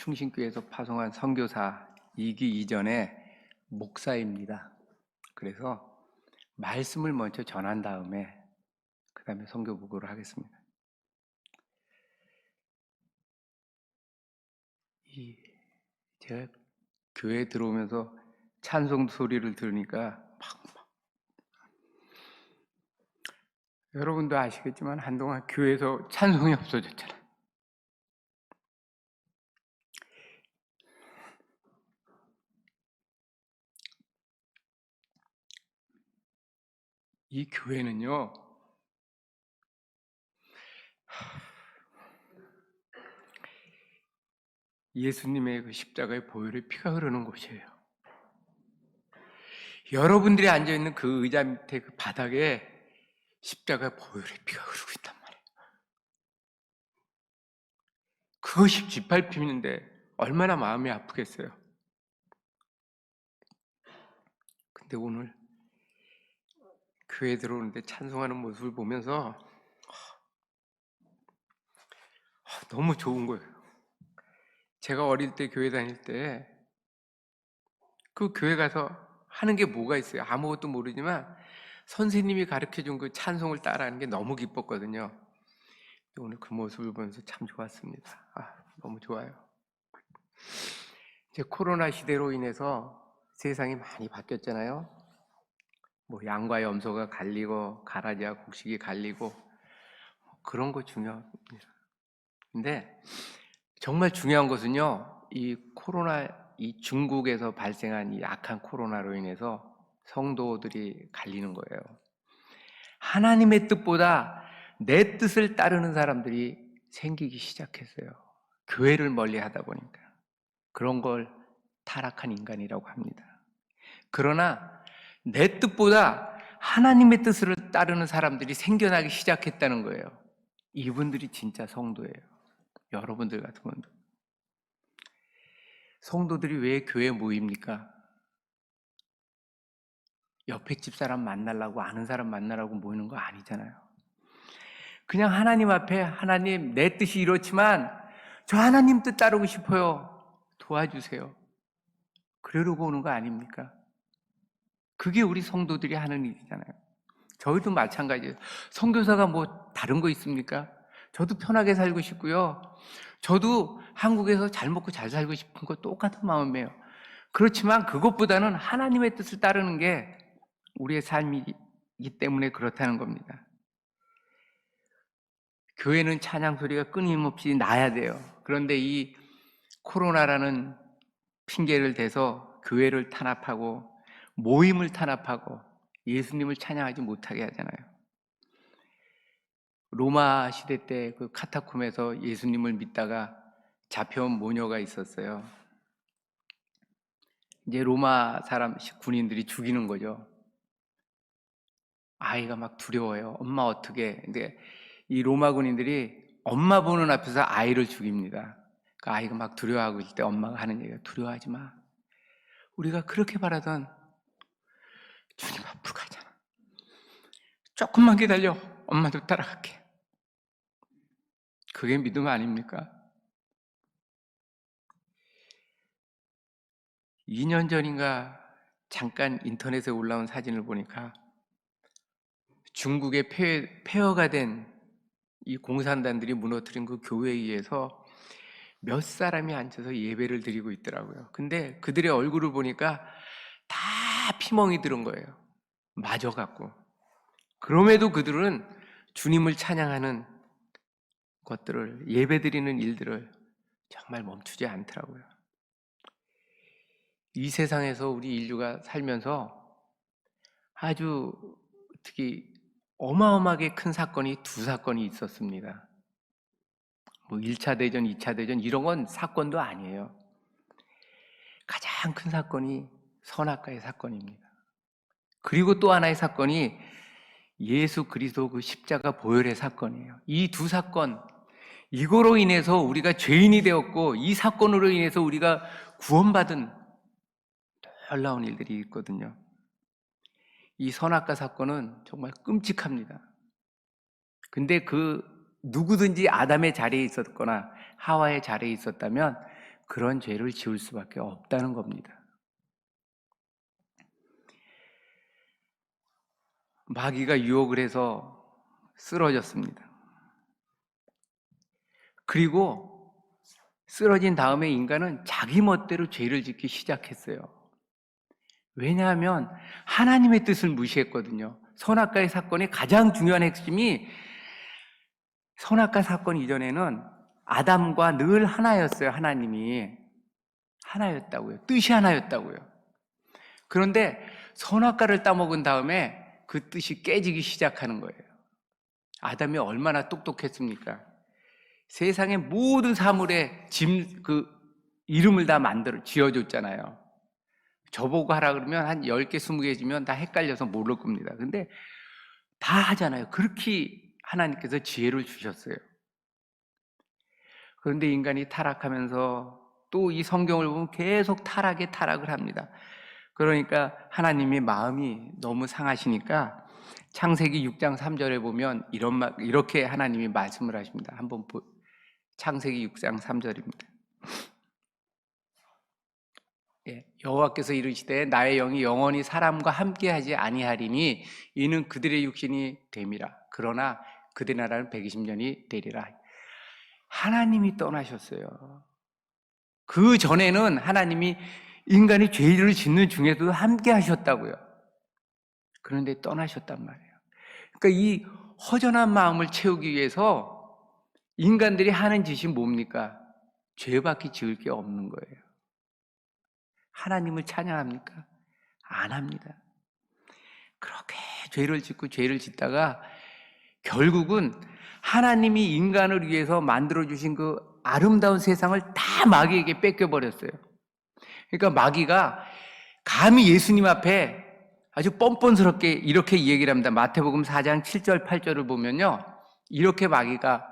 충신교회에서 파송한 선교사 2기 이전에 목사입니다. 그래서 말씀을 먼저 전한 다음에 그 다음에 선교 보고를 하겠습니다. 제가 교회에 들어오면서 찬송 소리를 들으니까 여러분도 아시겠지만 한동안 교회에서 찬송이 없어졌잖아요. 이 교회는요, 예수님의 그 십자가의 보혈의 피가 흐르는 곳이에요. 여러분들이 앉아있는 그 의자 밑에 그 바닥에 십자가 보혈의 피가 흐르고 있단 말이에요. 그것이 짓밟히는데 얼마나 마음이 아프겠어요. 근데 오늘 교회 들어오는데 찬송하는 모습을 보면서 너무 좋은 거예요. 제가 어릴 때 교회 다닐 때 그 교회 가서 하는 게 뭐가 있어요? 아무것도 모르지만 선생님이 가르쳐준 그 찬송을 따라하는 게 너무 기뻤거든요. 오늘 그 모습을 보면서 참 좋았습니다. 너무 좋아요. 이제 코로나 시대로 인해서 세상이 많이 바뀌었잖아요. 뭐 양과 염소가 갈리고 가라지와 곡식이 갈리고 그런 거 중요합니다. 근데 정말 중요한 것은요, 이 코로나, 이 중국에서 발생한 이 악한 코로나로 인해서 성도들이 갈리는 거예요. 하나님의 뜻보다 내 뜻을 따르는 사람들이 생기기 시작했어요. 교회를 멀리 하다 보니까. 그런 걸 타락한 인간이라고 합니다. 그러나 내 뜻보다 하나님의 뜻을 따르는 사람들이 생겨나기 시작했다는 거예요. 이분들이 진짜 성도예요. 여러분들 같은 분들. 성도들이 왜 교회에 모입니까? 옆에 집 사람 만나려고, 아는 사람 만나려고 모이는 거 아니잖아요. 그냥 하나님 앞에, 하나님 내 뜻이 이렇지만 저 하나님 뜻 따르고 싶어요. 도와주세요. 그러려고 오는 거 아닙니까? 그게 우리 성도들이 하는 일이잖아요. 저희도 마찬가지예요. 선교사가 뭐 다른 거 있습니까? 저도 편하게 살고 싶고요. 저도 한국에서 잘 먹고 잘 살고 싶은 거 똑같은 마음이에요. 그렇지만 그것보다는 하나님의 뜻을 따르는 게 우리의 삶이기 때문에 그렇다는 겁니다. 교회는 찬양 소리가 끊임없이 나야 돼요. 그런데 이 코로나라는 핑계를 대서 교회를 탄압하고 모임을 탄압하고 예수님을 찬양하지 못하게 하잖아요. 로마 시대 때 그 카타콤에서 예수님을 믿다가 잡혀온 모녀가 있었어요. 이제 로마 사람 군인들이 죽이는 거죠. 아이가 막 두려워요. 엄마 어떻게? 근데 이 로마 군인들이 엄마 보는 앞에서 아이를 죽입니다. 그 아이가 막 두려워하고 있을 때 엄마가 하는 얘기가 두려워하지 마. 우리가 그렇게 바라던 주님 앞으로 가잖아. 조금만 기다려. 엄마도 따라갈게. 그게 믿음 아닙니까? 2년 전인가 잠깐 인터넷에 올라온 사진을 보니까 중국의 폐허가 된 이 공산당들이 무너뜨린 그 교회에 의해서 몇 사람이 앉아서 예배를 드리고 있더라고요. 근데 그들의 얼굴을 보니까 다 피멍이 들은 거예요. 맞아갖고. 그럼에도 그들은 주님을 찬양하는 것들을, 예배 드리는 일들을 정말 멈추지 않더라고요. 이 세상에서 우리 인류가 살면서 아주 특히 어마어마하게 큰 사건이 두 사건이 있었습니다. 뭐 1차 대전, 2차 대전 이런 건 사건도 아니에요. 가장 큰 사건이 선악과의 사건입니다. 그리고 또 하나의 사건이 예수 그리스도 그 십자가 보혈의 사건이에요. 이 두 사건, 이거로 인해서 우리가 죄인이 되었고 이 사건으로 인해서 우리가 구원받은 놀라운 일들이 있거든요. 이 선악과 사건은 정말 끔찍합니다. 근데 그 누구든지 아담의 자리에 있었거나 하와의 자리에 있었다면 그런 죄를 지을 수밖에 없다는 겁니다. 마귀가 유혹을 해서 쓰러졌습니다. 그리고 쓰러진 다음에 인간은 자기 멋대로 죄를 짓기 시작했어요. 왜냐하면 하나님의 뜻을 무시했거든요. 선악과의 사건의 가장 중요한 핵심이, 선악과 사건 이전에는 아담과 늘 하나였어요. 하나님이 하나였다고요. 뜻이 하나였다고요. 그런데 선악과를 따먹은 다음에 그 뜻이 깨지기 시작하는 거예요. 아담이 얼마나 똑똑했습니까? 세상의 모든 사물에 이름을 다 지어줬잖아요. 저보고 하라 그러면 한 10개, 20개 지면 다 헷갈려서 모를 겁니다. 근데 다 하잖아요. 그렇게 하나님께서 지혜를 주셨어요. 그런데 인간이 타락하면서 또 이 성경을 보면 계속 타락을 합니다. 그러니까 하나님의 마음이 너무 상하시니까 창세기 6장 3절에 보면 이렇게 하나님이 말씀을 하십니다. 한번 창세기 6장 3절입니다. 여호와께서 이르시되 나의 영이 영원히 사람과 함께하지 아니하리니 이는 그들의 육신이 됨이라. 그러나 그들 나라는 120년이 되리라. 하나님이 떠나셨어요. 그 전에는 하나님이 인간이 죄를 짓는 중에도 함께 하셨다고요. 그런데 떠나셨단 말이에요. 그러니까 이 허전한 마음을 채우기 위해서 인간들이 하는 짓이 뭡니까? 죄밖에 지을 게 없는 거예요. 하나님을 찬양합니까? 안 합니다. 그렇게 죄를 짓다가 결국은 하나님이 인간을 위해서 만들어주신 그 아름다운 세상을 다 마귀에게 뺏겨버렸어요. 그러니까 마귀가 감히 예수님 앞에 아주 뻔뻔스럽게 이렇게 얘기를 합니다. 마태복음 4장 7절 8절을 보면요, 이렇게 마귀가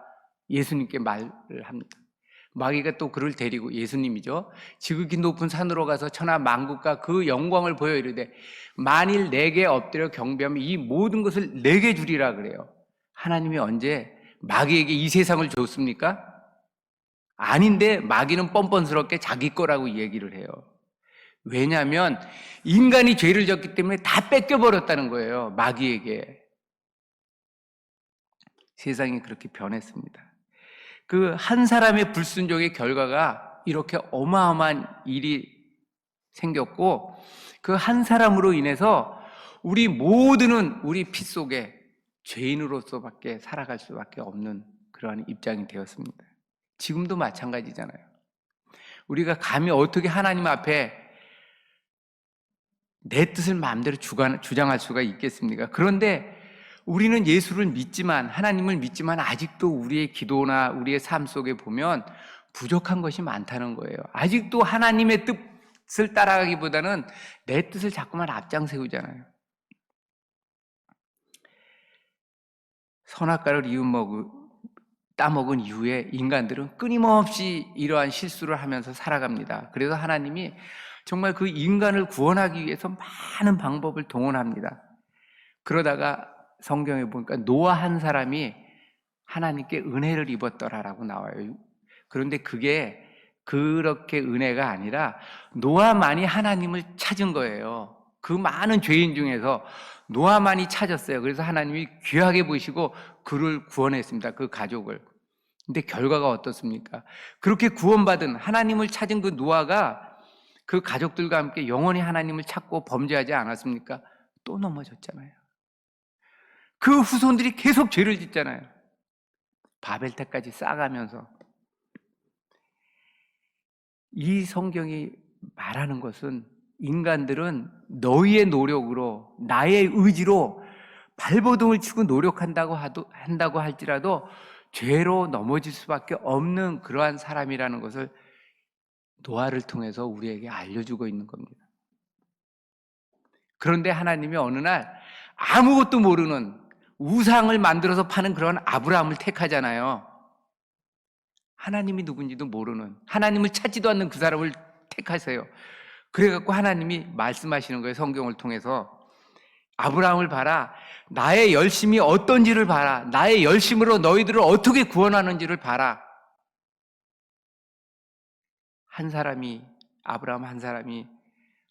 예수님께 말을 합니다. 마귀가 또 그를 데리고, 예수님이죠, 지극히 높은 산으로 가서 천하 만국과 그 영광을 보여 이르되 만일 내게 엎드려 경배하면 이 모든 것을 내게 주리라 그래요. 하나님이 언제 마귀에게 이 세상을 줬습니까? 아닌데 마귀는 뻔뻔스럽게 자기 거라고 얘기를 해요. 왜냐하면 인간이 죄를 졌기 때문에 다 뺏겨버렸다는 거예요. 마귀에게. 세상이 그렇게 변했습니다. 그 한 사람의 불순종의 결과가 이렇게 어마어마한 일이 생겼고, 그 한 사람으로 인해서 우리 모두는 우리 피 속에 죄인으로서밖에 살아갈 수밖에 없는 그러한 입장이 되었습니다. 지금도 마찬가지잖아요. 우리가 감히 어떻게 하나님 앞에 내 뜻을 마음대로 주장할 수가 있겠습니까? 그런데 우리는 예수를 믿지만, 하나님을 믿지만 아직도 우리의 기도나 우리의 삶 속에 보면 부족한 것이 많다는 거예요. 아직도 하나님의 뜻을 따라가기보다는 내 뜻을 자꾸만 앞장세우잖아요. 선악과를 따먹은 이후에 인간들은 끊임없이 이러한 실수를 하면서 살아갑니다. 그래서 하나님이 정말 그 인간을 구원하기 위해서 많은 방법을 동원합니다. 그러다가 성경에 보니까 노아 한 사람이 하나님께 은혜를 입었더라라고 나와요. 그런데 그게 그렇게 은혜가 아니라 노아만이 하나님을 찾은 거예요. 그 많은 죄인 중에서 노아만이 찾았어요. 그래서 하나님이 귀하게 보시고 그를 구원했습니다. 그 가족을. 근데 결과가 어떻습니까? 그렇게 구원받은 하나님을 찾은 그 노아가 그 가족들과 함께 영원히 하나님을 찾고 범죄하지 않았습니까? 또 넘어졌잖아요. 그 후손들이 계속 죄를 짓잖아요. 바벨탑까지 쌓아가면서. 이 성경이 말하는 것은 인간들은 너희의 노력으로, 나의 의지로 발버둥을 치고 노력한다고 할지라도 죄로 넘어질 수밖에 없는 그러한 사람이라는 것을 노아를 통해서 우리에게 알려주고 있는 겁니다. 그런데 하나님이 어느 날 아무것도 모르는 우상을 만들어서 파는 그런 아브라함을 택하잖아요. 하나님이 누군지도 모르는, 하나님을 찾지도 않는 그 사람을 택하세요. 그래갖고 하나님이 말씀하시는 거예요. 성경을 통해서. 아브라함을 봐라. 나의 열심이 어떤지를 봐라. 나의 열심으로 너희들을 어떻게 구원하는지를 봐라. 아브라함 한 사람이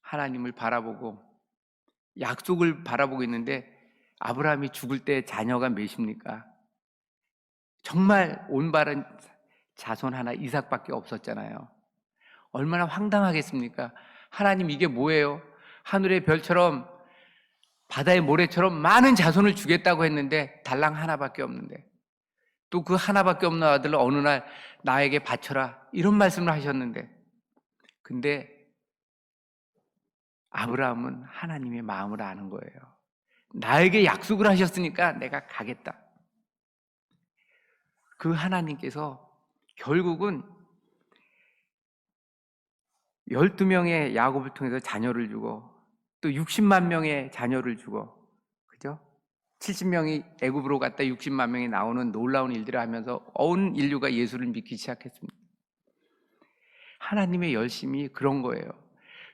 하나님을 바라보고 약속을 바라보고 있는데, 아브라함이 죽을 때 자녀가 몇입니까? 정말 올바른 자손 하나, 이삭밖에 없었잖아요. 얼마나 황당하겠습니까? 하나님, 이게 뭐예요? 하늘의 별처럼 바다의 모래처럼 많은 자손을 주겠다고 했는데 달랑 하나밖에 없는데, 또 그 하나밖에 없는 아들을 어느 날 나에게 바쳐라, 이런 말씀을 하셨는데, 근데 아브라함은 하나님의 마음을 아는 거예요. 나에게 약속을 하셨으니까 내가 가겠다. 그 하나님께서 결국은 12명의 야곱을 통해서 자녀를 주고, 또 60만 명의 자녀를 주고, 그죠? 70명이 애굽으로 갔다 60만 명이 나오는 놀라운 일들을 하면서 온 인류가 예수를 믿기 시작했습니다. 하나님의 열심이 그런 거예요.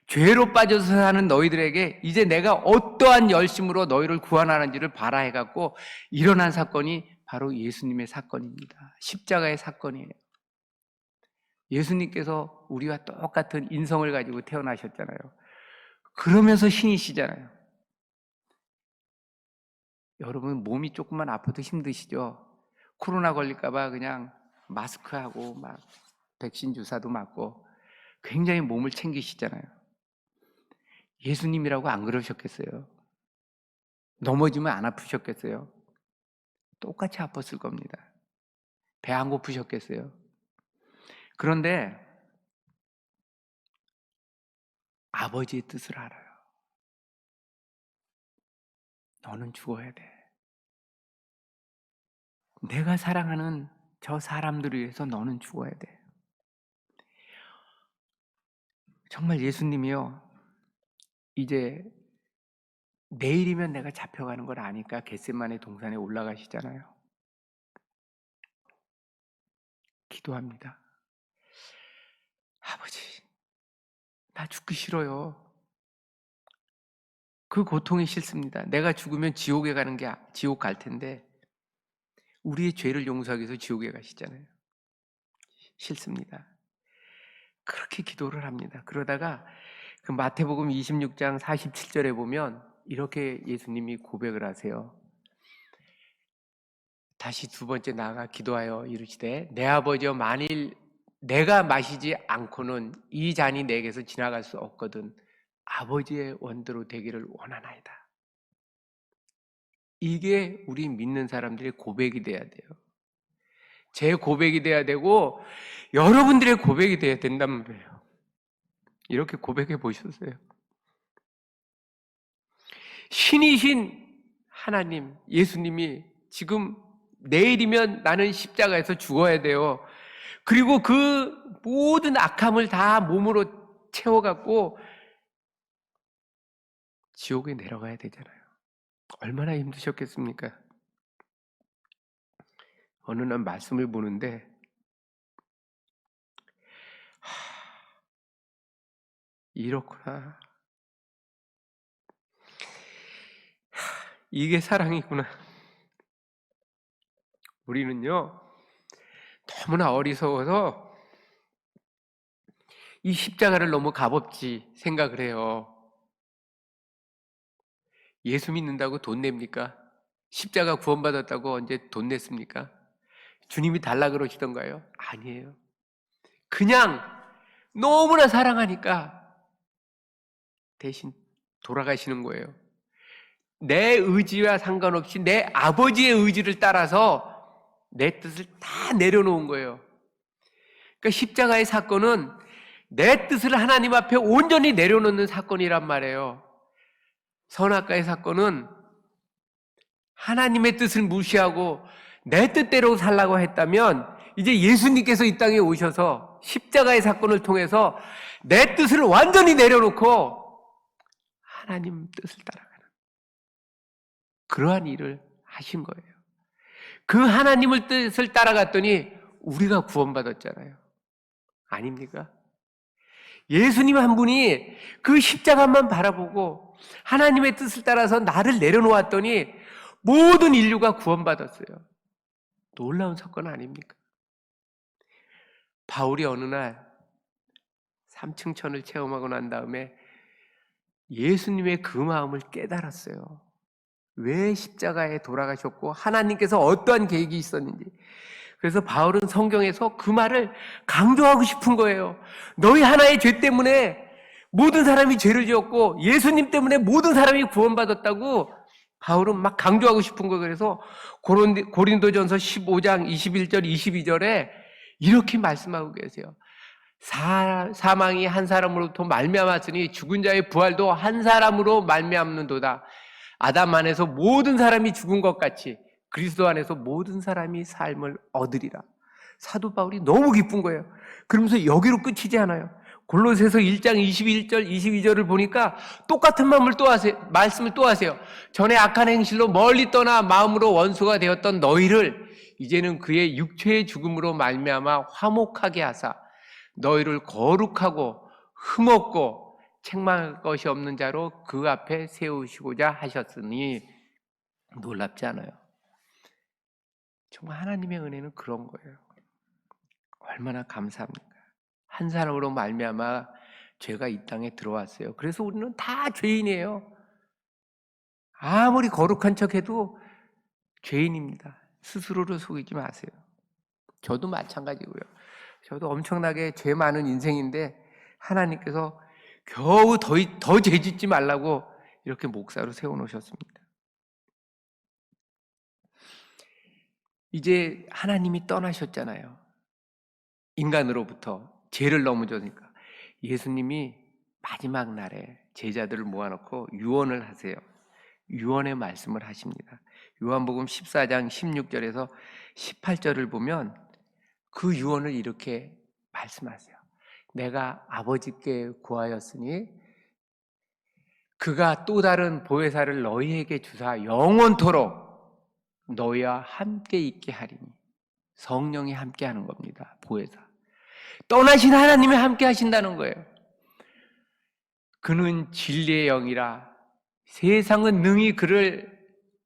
죄로 빠져서 사는 너희들에게 이제 내가 어떠한 열심으로 너희를 구원하는지를 봐라 해갖고 일어난 사건이 바로 예수님의 사건입니다. 십자가의 사건이에요. 예수님께서 우리와 똑같은 인성을 가지고 태어나셨잖아요. 그러면서 신이시잖아요. 여러분, 몸이 조금만 아파도 힘드시죠? 코로나 걸릴까봐 그냥 마스크하고 막 백신 주사도 맞고 굉장히 몸을 챙기시잖아요. 예수님이라고 안 그러셨겠어요? 넘어지면 안 아프셨겠어요? 똑같이 아팠을 겁니다. 배 안 고프셨겠어요? 그런데 아버지의 뜻을 알아요. 너는 죽어야 돼. 내가 사랑하는 저 사람들을 위해서 너는 죽어야 돼. 정말 예수님이요, 이제 내일이면 내가 잡혀가는 걸 아니까 겟세마네 동산에 올라가시잖아요. 기도합니다. 아버지, 나 죽기 싫어요. 그 고통이 싫습니다. 내가 죽으면 지옥에 가는 게 지옥 갈 텐데 우리의 죄를 용서하기 위해서 지옥에 가시잖아요. 싫습니다. 그렇게 기도를 합니다. 그러다가 그 마태복음 26장 47절에 보면 이렇게 예수님이 고백을 하세요. 다시 두 번째 나아가 기도하여 이르시되 내 아버지여, 만일 내가 마시지 않고는 이 잔이 내게서 지나갈 수 없거든 아버지의 원대로 되기를 원하나이다. 이게 우리 믿는 사람들의 고백이 돼야 돼요. 제 고백이 돼야 되고 여러분들의 고백이 돼야 된단 말이에요. 이렇게 고백해 보셨어요? 신이신 하나님, 예수님이 지금 내일이면 나는 십자가에서 죽어야 돼요. 그리고 그 모든 악함을 다 몸으로 채워갖고 지옥에 내려가야 되잖아요. 얼마나 힘드셨겠습니까? 어느 날 말씀을 보는데 이렇구나. 이게 사랑이구나. 우리는요, 너무나 어리석어서 이 십자가를 너무 값없이 생각을 해요. 예수 믿는다고 돈 냅니까? 십자가 구원받았다고 언제 돈 냈습니까? 주님이 달라 그러시던가요? 아니에요. 그냥 너무나 사랑하니까 대신 돌아가시는 거예요. 내 의지와 상관없이 내 아버지의 의지를 따라서 내 뜻을 다 내려놓은 거예요. 그러니까 십자가의 사건은 내 뜻을 하나님 앞에 온전히 내려놓는 사건이란 말이에요. 선악과의 사건은 하나님의 뜻을 무시하고 내 뜻대로 살라고 했다면 이제 예수님께서 이 땅에 오셔서 십자가의 사건을 통해서 내 뜻을 완전히 내려놓고 하나님 뜻을 따라가는 그러한 일을 하신 거예요. 그 하나님의 뜻을 따라갔더니 우리가 구원받았잖아요. 아닙니까? 예수님 한 분이 그 십자가만 바라보고 하나님의 뜻을 따라서 나를 내려놓았더니 모든 인류가 구원받았어요. 놀라운 사건 아닙니까? 바울이 어느 날 삼층천을 체험하고 난 다음에 예수님의 그 마음을 깨달았어요. 왜 십자가에 돌아가셨고 하나님께서 어떠한 계획이 있었는지. 그래서 바울은 성경에서 그 말을 강조하고 싶은 거예요. 너희 하나의 죄 때문에 모든 사람이 죄를 지었고 예수님 때문에 모든 사람이 구원받았다고 바울은 막 강조하고 싶은 거예요. 그래서 고린도전서 15장 21절 22절에 이렇게 말씀하고 계세요. 사망이 한 사람으로부터 말미암았으니 죽은 자의 부활도 한 사람으로 말미암는도다. 아담 안에서 모든 사람이 죽은 것 같이 그리스도 안에서 모든 사람이 삶을 얻으리라. 사도 바울이 너무 기쁜 거예요. 그러면서 여기로 끝이지 않아요. 골로새서 1장 21절 22절을 보니까 똑같은 말씀을 또 하세요. 전에 악한 행실로 멀리 떠나 마음으로 원수가 되었던 너희를 이제는 그의 육체의 죽음으로 말미암아 화목하게 하사 너희를 거룩하고 흠없고 책망할 것이 없는 자로 그 앞에 세우시고자 하셨으니 놀랍지 않아요? 정말 하나님의 은혜는 그런 거예요. 얼마나 감사합니까? 한 사람으로 말미암아 죄가 이 땅에 들어왔어요. 그래서 우리는 다 죄인이에요. 아무리 거룩한 척해도 죄인입니다. 스스로를 속이지 마세요. 저도 마찬가지고요. 저도 엄청나게 죄 많은 인생인데 하나님께서 겨우 더 죄짓지 말라고 이렇게 목사로 세워놓으셨습니다. 이제 하나님이 떠나셨잖아요. 인간으로부터 죄를 넘어졌으니까 예수님이 마지막 날에 제자들을 모아놓고 유언을 하세요. 유언의 말씀을 하십니다. 요한복음 14장 16절에서 18절을 보면 그 유언을 이렇게 말씀하세요. 내가 아버지께 구하였으니 그가 또 다른 보혜사를 너희에게 주사 영원토록 너희와 함께 있게 하리니. 성령이 함께 하는 겁니다. 보혜사. 떠나신 하나님이 함께 하신다는 거예요. 그는 진리의 영이라 세상은 능히 그를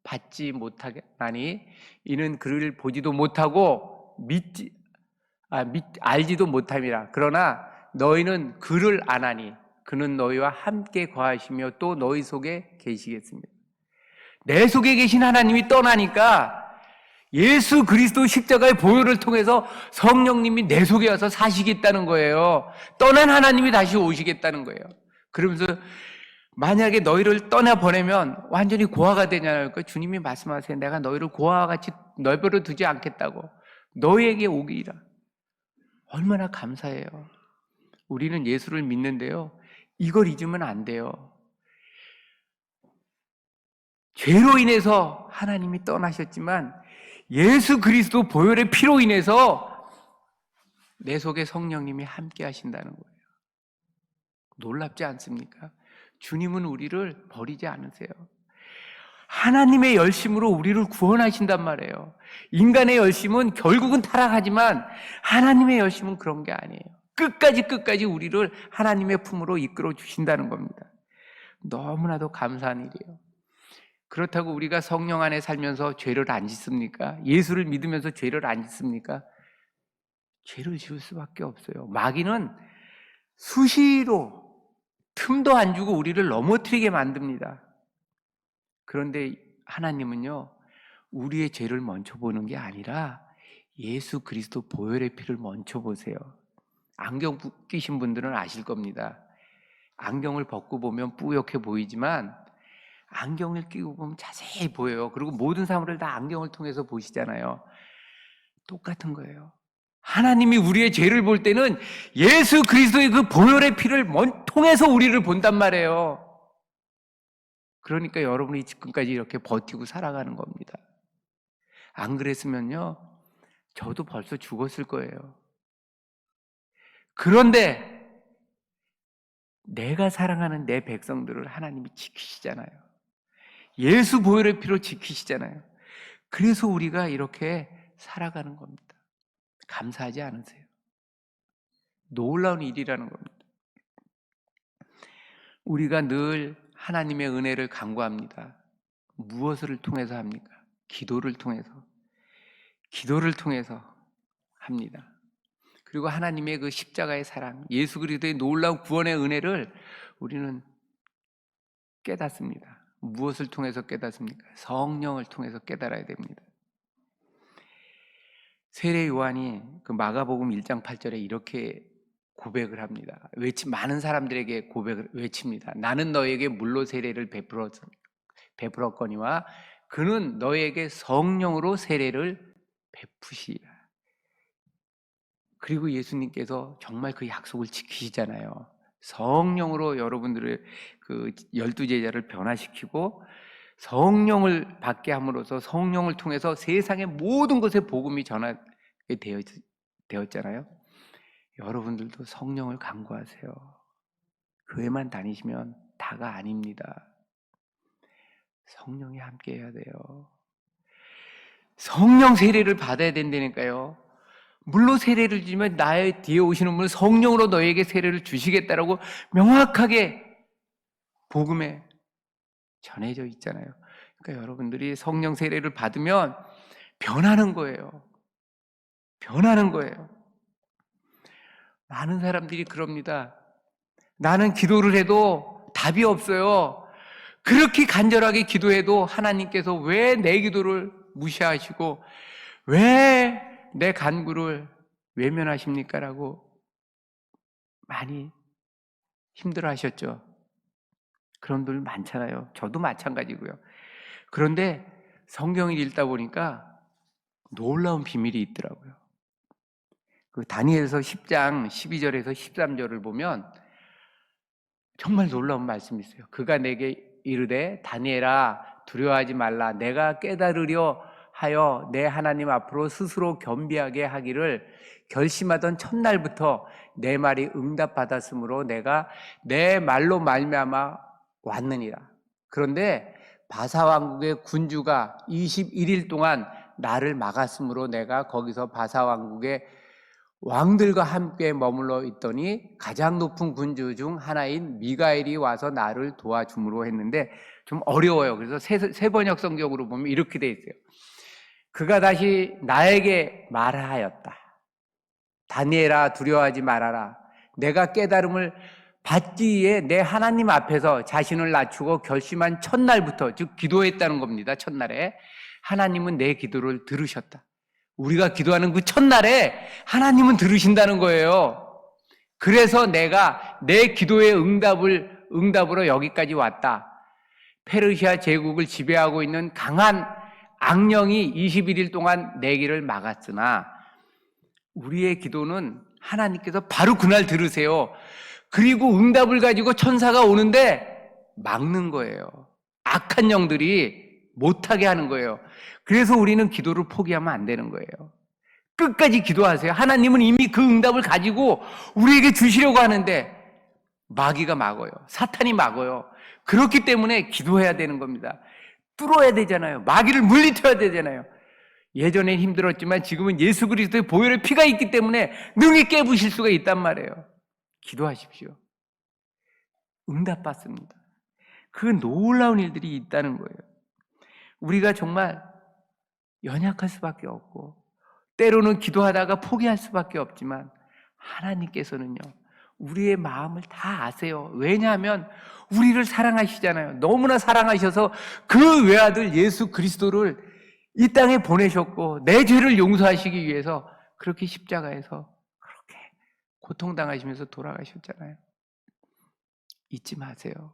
받지 못하나니 이는 그를 보지도 못하고 알지도 못함이라. 그러나 너희는 그를 아나니 그는 너희와 함께 거하시며 또 너희 속에 계시겠습니다. 내 속에 계신 하나님이 떠나니까 예수 그리스도 십자가의 보혈을 통해서 성령님이 내 속에 와서 사시겠다는 거예요. 떠난 하나님이 다시 오시겠다는 거예요. 그러면서 만약에 너희를 떠나보내면 완전히 고아가 되냐고. 그러니까 주님이 말씀하세요. 내가 너희를 고아와 같이 내버려 두지 않겠다고. 너희에게 오기라. 얼마나 감사해요. 우리는 예수를 믿는데요. 이걸 잊으면 안 돼요. 죄로 인해서 하나님이 떠나셨지만 예수 그리스도 보혈의 피로 인해서 내 속에 성령님이 함께 하신다는 거예요. 놀랍지 않습니까? 주님은 우리를 버리지 않으세요. 하나님의 열심으로 우리를 구원하신단 말이에요. 인간의 열심은 결국은 타락하지만 하나님의 열심은 그런 게 아니에요. 끝까지 우리를 하나님의 품으로 이끌어 주신다는 겁니다. 너무나도 감사한 일이에요. 그렇다고 우리가 성령 안에 살면서 죄를 안 짓습니까? 예수를 믿으면서 죄를 안 짓습니까? 죄를 지을 수밖에 없어요. 마귀는 수시로 틈도 안 주고 우리를 넘어뜨리게 만듭니다. 그런데 하나님은요, 우리의 죄를 먼저 보는 게 아니라 예수 그리스도 보혈의 피를 먼저 보세요. 안경 끼신 분들은 아실 겁니다. 안경을 벗고 보면 뿌옇게 보이지만 안경을 끼고 보면 자세히 보여요. 그리고 모든 사물을 다 안경을 통해서 보시잖아요. 똑같은 거예요. 하나님이 우리의 죄를 볼 때는 예수 그리스도의 그 보혈의 피를 통해서 우리를 본단 말이에요. 그러니까 여러분이 지금까지 이렇게 버티고 살아가는 겁니다. 안 그랬으면요, 저도 벌써 죽었을 거예요. 그런데 내가 사랑하는 내 백성들을 하나님이 지키시잖아요. 예수 보혈의 피로 지키시잖아요. 그래서 우리가 이렇게 살아가는 겁니다. 감사하지 않으세요? 놀라운 일이라는 겁니다. 우리가 늘 하나님의 은혜를 간구합니다. 무엇을 통해서 합니까? 기도를 통해서 합니다. 그리고 하나님의 그 십자가의 사랑, 예수 그리스도의 놀라운 구원의 은혜를 우리는 깨닫습니다. 무엇을 통해서 깨닫습니까? 성령을 통해서 깨달아야 됩니다. 세례 요한이 그 마가복음 1장 8절에 이렇게 고백을 합니다. 많은 사람들에게 고백을 외칩니다. 나는 너에게 물로 세례를 베풀었거니와 그는 너에게 성령으로 세례를 베푸시리라. 그리고 예수님께서 정말 그 약속을 지키시잖아요. 성령으로 여러분들의 그 12제자를 변화시키고 성령을 받게 함으로써 성령을 통해서 세상의 모든 곳에 복음이 전하게 되었잖아요. 여러분들도 성령을 간구하세요. 교회만 다니시면 다가 아닙니다. 성령이 함께 해야 돼요. 성령 세례를 받아야 된다니까요. 물로 세례를 주면 나의 뒤에 오시는 분은 성령으로 너에게 세례를 주시겠다라고 명확하게 복음에 전해져 있잖아요. 그러니까 여러분들이 성령 세례를 받으면 변하는 거예요. 변하는 거예요. 많은 사람들이 그럽니다. 나는 기도를 해도 답이 없어요. 그렇게 간절하게 기도해도 하나님께서 왜 내 기도를 무시하시고 왜 내 간구를 외면하십니까? 라고 많이 힘들어 하셨죠. 그런 분들 많잖아요. 저도 마찬가지고요. 그런데 성경을 읽다 보니까 놀라운 비밀이 있더라고요. 그 다니엘서 10장 12절에서 13절을 보면 정말 놀라운 말씀이 있어요. 그가 내게 이르되 다니엘아 두려워하지 말라. 내가 깨달으려 하여 내 하나님 앞으로 스스로 겸비하게 하기를 결심하던 첫날부터 내 말이 응답받았으므로 내가 내 말로 말미암아 왔느니라. 그런데 바사왕국의 군주가 21일 동안 나를 막았으므로 내가 거기서 바사왕국의 왕들과 함께 머물러 있더니 가장 높은 군주 중 하나인 미가엘이 와서 나를 도와줌으로 했는데 좀 어려워요. 그래서 세 번역 성경으로 보면 이렇게 돼 있어요. 그가 다시 나에게 말하였다. 다니엘아 두려워하지 말아라. 내가 깨달음을 받기에 내 하나님 앞에서 자신을 낮추고 결심한 첫날부터, 즉 기도했다는 겁니다. 첫날에 하나님은 내 기도를 들으셨다. 우리가 기도하는 그 첫날에 하나님은 들으신다는 거예요. 그래서 내가 내 기도의 응답으로 여기까지 왔다. 페르시아 제국을 지배하고 있는 강한 악령이 21일 동안 내 길을 막았으나 우리의 기도는 하나님께서 바로 그날 들으세요. 그리고 응답을 가지고 천사가 오는데 막는 거예요. 악한 영들이 못하게 하는 거예요. 그래서 우리는 기도를 포기하면 안 되는 거예요. 끝까지 기도하세요. 하나님은 이미 그 응답을 가지고 우리에게 주시려고 하는데 마귀가 막어요. 사탄이 막어요. 그렇기 때문에 기도해야 되는 겁니다. 뚫어야 되잖아요. 마귀를 물리쳐야 되잖아요. 예전엔 힘들었지만 지금은 예수 그리스도의 보혈의 피가 있기 때문에 능히 깨부실 수가 있단 말이에요. 기도하십시오. 응답받습니다. 그 놀라운 일들이 있다는 거예요. 우리가 정말 연약할 수밖에 없고 때로는 기도하다가 포기할 수밖에 없지만 하나님께서는요 우리의 마음을 다 아세요. 왜냐하면 우리를 사랑하시잖아요. 너무나 사랑하셔서 그 외아들 예수 그리스도를 이 땅에 보내셨고 내 죄를 용서하시기 위해서 그렇게 십자가에서 그렇게 고통당하시면서 돌아가셨잖아요. 잊지 마세요.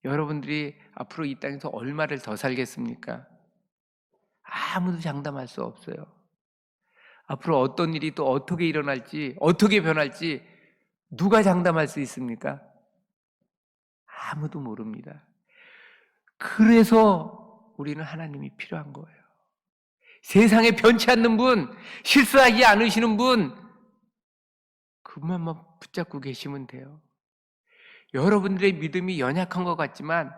여러분들이 앞으로 이 땅에서 얼마를 더 살겠습니까? 아무도 장담할 수 없어요. 앞으로 어떤 일이 또 어떻게 일어날지, 어떻게 변할지 누가 장담할 수 있습니까? 아무도 모릅니다. 그래서 우리는 하나님이 필요한 거예요. 세상에 변치 않는 분, 실수하지 않으시는 분, 그것만 붙잡고 계시면 돼요. 여러분들의 믿음이 연약한 것 같지만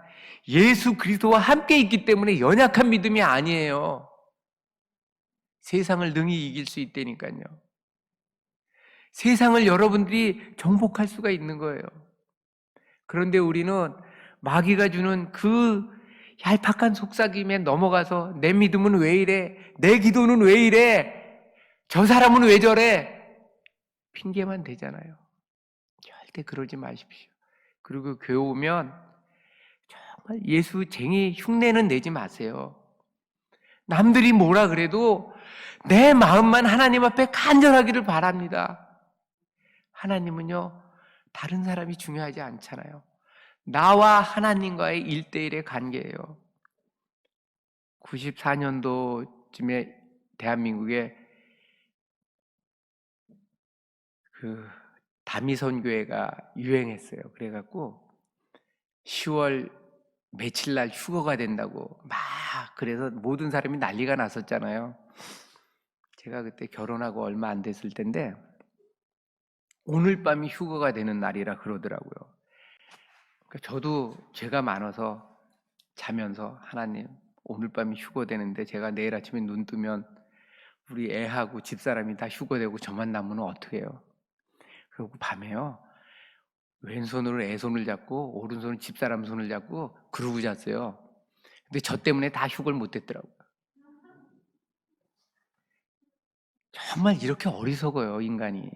예수 그리스도와 함께 있기 때문에 연약한 믿음이 아니에요. 세상을 능히 이길 수 있다니까요. 세상을 여러분들이 정복할 수가 있는 거예요. 그런데 우리는 마귀가 주는 그 얄팍한 속삭임에 넘어가서 내 믿음은 왜 이래? 내 기도는 왜 이래? 저 사람은 왜 저래? 핑계만 대잖아요. 절대 그러지 마십시오. 그리고 교회 오면 정말 예수쟁이 흉내는 내지 마세요. 남들이 뭐라 그래도 내 마음만 하나님 앞에 간절하기를 바랍니다. 하나님은요, 다른 사람이 중요하지 않잖아요. 나와 하나님과의 1대1의 관계예요. 94년도쯤에 대한민국에 그 다미선교회가 유행했어요. 그래갖고 10월 며칠 날 휴거가 된다고 막 그래서 모든 사람이 난리가 났었잖아요. 제가 그때 결혼하고 얼마 안 됐을 텐데 오늘 밤이 휴거가 되는 날이라 그러더라고요. 그러니까 저도 죄가 많아서 자면서 하나님 오늘 밤이 휴거되는데 제가 내일 아침에 눈 뜨면 우리 애하고 집사람이 다 휴거되고 저만 남으면 어떻게 해요? 그리고 밤에요. 왼손으로 애 손을 잡고 오른손으로 집사람 손을 잡고 그러고 잤어요. 근데 저 때문에 다 휴거를 못했더라고요. 정말 이렇게 어리석어요, 인간이.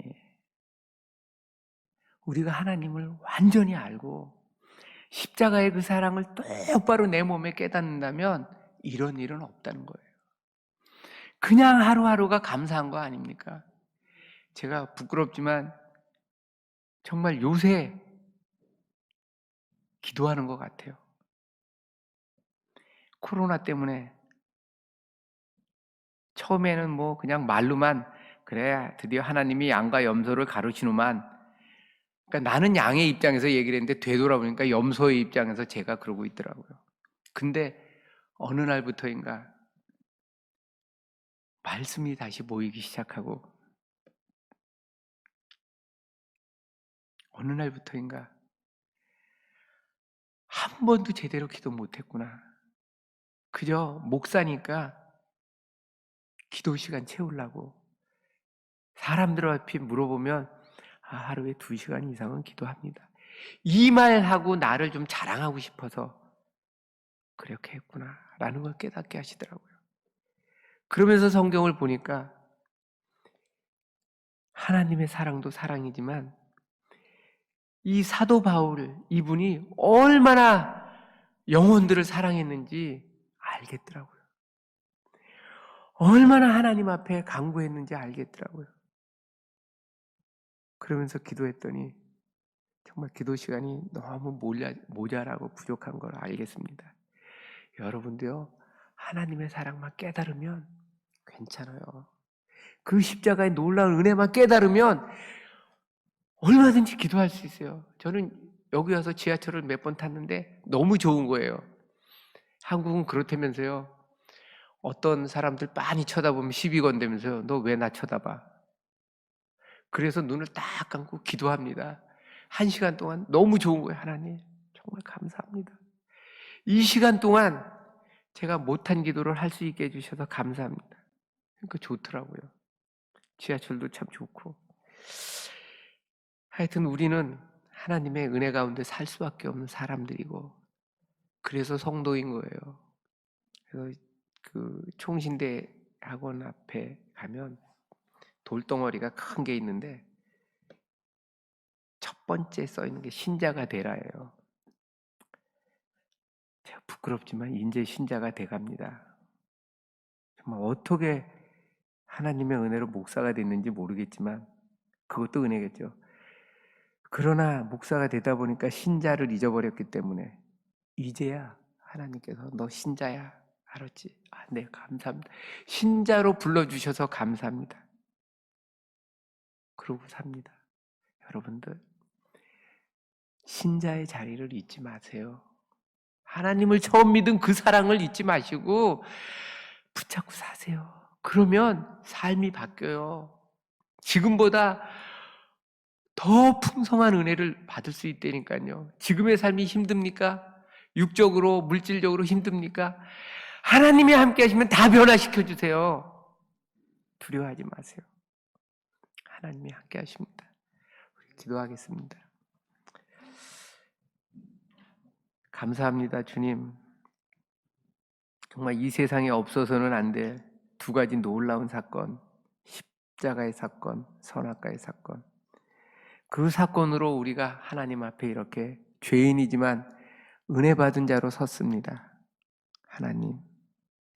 우리가 하나님을 완전히 알고 십자가의 그 사랑을 똑바로 내 몸에 깨닫는다면 이런 일은 없다는 거예요. 그냥 하루하루가 감사한 거 아닙니까? 제가 부끄럽지만 정말 요새 기도하는 것 같아요. 코로나 때문에 처음에는 뭐 그냥 말로만 그래 드디어 하나님이 양과 염소를 가르치누만, 그러니까 나는 양의 입장에서 얘기를 했는데 되돌아보니까 염소의 입장에서 제가 그러고 있더라고요. 근데 어느 날부터인가 말씀이 다시 모이기 시작하고 어느 날부터인가 한 번도 제대로 기도 못했구나. 그저 목사니까 기도 시간 채우려고 사람들 앞에 물어보면 하루에 2시간 이상은 기도합니다. 이 말하고 나를 좀 자랑하고 싶어서 그렇게 했구나 라는 걸 깨닫게 하시더라고요. 그러면서 성경을 보니까 하나님의 사랑도 사랑이지만 이 사도 바울 이분이 얼마나 영혼들을 사랑했는지 알겠더라고요. 얼마나 하나님 앞에 간구했는지 알겠더라고요. 그러면서 기도했더니 정말 기도 시간이 너무 모자라고 부족한 걸 알겠습니다. 여러분도요, 하나님의 사랑만 깨달으면 괜찮아요. 그 십자가의 놀라운 은혜만 깨달으면 얼마든지 기도할 수 있어요. 저는 여기 와서 지하철을 몇 번 탔는데 너무 좋은 거예요. 한국은 그렇다면서요. 어떤 사람들 많이 쳐다보면 시비 건대면서요. 너 왜 나 쳐다봐? 그래서 눈을 딱 감고 기도합니다. 1시간 동안 너무 좋은 거예요. 하나님 정말 감사합니다. 이 시간 동안 제가 못한 기도를 할 수 있게 해주셔서 감사합니다. 그러니까 좋더라고요. 지하철도 참 좋고. 하여튼 우리는 하나님의 은혜 가운데 살 수밖에 없는 사람들이고 그래서 성도인 거예요. 그래서 그 총신대 학원 앞에 가면 돌덩어리가 큰 게 있는데 첫 번째 써 있는 게 신자가 되라예요. 제가 부끄럽지만 이제 신자가 돼갑니다. 정말 어떻게 하나님의 은혜로 목사가 됐는지 모르겠지만 그것도 은혜겠죠. 그러나 목사가 되다 보니까 신자를 잊어버렸기 때문에 이제야 하나님께서 너 신자야 알았지? 네 감사합니다. 신자로 불러주셔서 감사합니다. 그러고 삽니다. 여러분들 신자의 자리를 잊지 마세요. 하나님을 처음 믿은 그 사랑을 잊지 마시고 붙잡고 사세요. 그러면 삶이 바뀌어요. 지금보다 더 풍성한 은혜를 받을 수 있다니까요. 지금의 삶이 힘듭니까? 육적으로, 물질적으로 힘듭니까? 하나님이 함께 하시면 다 변화시켜 주세요. 두려워하지 마세요. 하나님이 함께 하십니다. 우리 기도하겠습니다. 감사합니다, 주님. 정말 이 세상에 없어서는 안 될 2가지 놀라운 사건, 십자가의 사건, 선악과의 사건, 그 사건으로 우리가 하나님 앞에 이렇게 죄인이지만 은혜 받은 자로 섰습니다. 하나님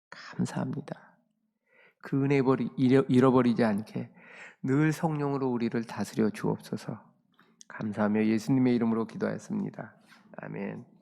감사합니다. 그 은혜 잃어버리지 않게 늘 성령으로 우리를 다스려 주옵소서. 감사하며 예수님의 이름으로 기도하였습니다. 아멘.